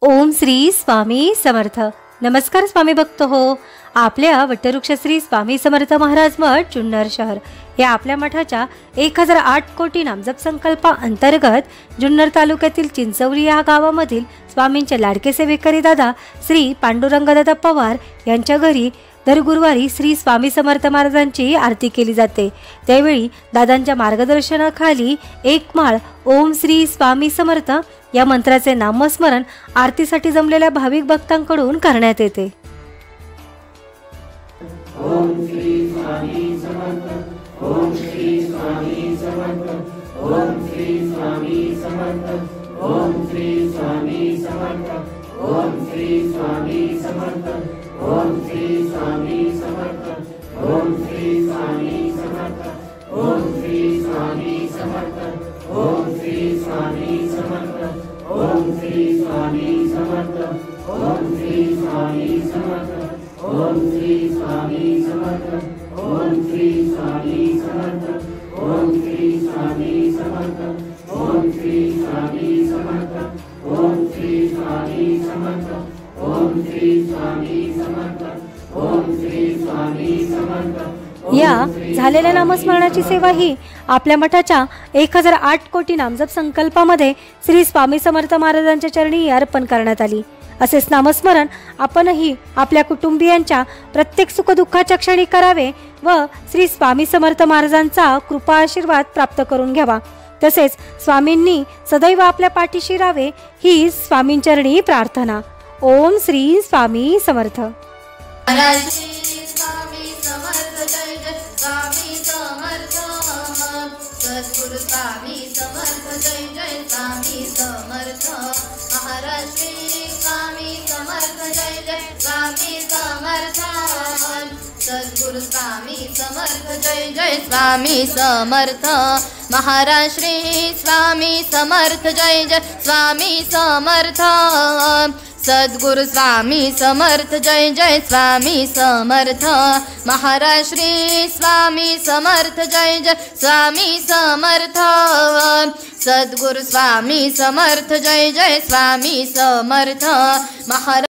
ओम श्री स्वामी समर्थ। नमस्कार स्वामी भक्त हो। आपल्या वटवृक्ष श्री स्वामी समर्थ महाराज मठ जुन्नर शहर या आपल्या मठाच्या 1008 कोटी नामजप संकल्पा अंतर्गत जुन्नर तालुक्यातील चिंचवली या गावामधील स्वामींचे लाडके सेवेकरी दादा श्री पांडुरंगदादा पवार यांच्या घरी दर गुरुवारी श्री स्वामी समर्थ महाराजांची आरती केली जाते। त्यावेळी दादांच्या मार्गदर्शनाखाली एक माळ ओम श्री स्वामी समर्थ या मंत्राचे नामस्मरण आरतीसाठी जमलेल्या भाविक भक्तांकडून करण्यात येते। ओम श्री स्वामी समर्थ, ओम श्री स्वामी समर्थ, ओम श्री स्वामी समर्थ, ओम श्री स्वामी समर्थ, ओम श्री स्वामी समर्थ, ओम श्री स्वामी समर्थ, ओम श्री स्वामी समर्थ, ओम श्री स्वामी समर्थ, ओम श्री स्वामी समर्थ, ओम श्री स्वामी समर्थ, ओम श्री स्वामी समर्थ, ओम श्री स्वामी समर्थ, ओम श्री स्वामी समर्थ, ओम श्री स्वामी समर्थ, ओम श्री स्वामी समर्थ, ओम श्री स्वामी समर्थ, ओम श्री स्वामी समर्थ, ओम श्री स्वामी समर्थ। या झालेल्या नामस्मरणाची सेवा ही आपल्या मठाच्या 1008 कोटी नामजप संकल्पामध्ये श्री स्वामी समर्थ महाराजांच्या चरणी अर्पण करण्यात आली। असेच नामस्मरण आपणही आपल्या कुटुंबियांच्या प्रत्येक सुखदुःखाच्या क्षणी करावे व श्री स्वामी समर्थ महाराजांचा कृपा आशीर्वाद प्राप्त करून घ्यावा। तसेच स्वामींनी सदैव आपल्या पाठीशी राहावे ही स्वामींचरणी प्रार्थना। ओम श्री स्वामी समर्थ। सद्गुरु स्वामी समर्थ जय जय स्वामी समर्थ। महाराज श्री स्वामी समर्थ जय जय स्वामी समर्थ। सद्गुरु स्वामी समर्थ जय जय स्वामी समर्थ। महाराज श्री स्वामी समर्थ जय जय स्वामी समर्थ। सद्गुरु स्वामी समर्थ जय जय स्वामी समर्थ। महाराज श्री स्वामी समर्थ जय जय स्वामी समर्थ। सद्गुरु स्वामी समर्थ जय जय स्वामी समर्थ। महाराज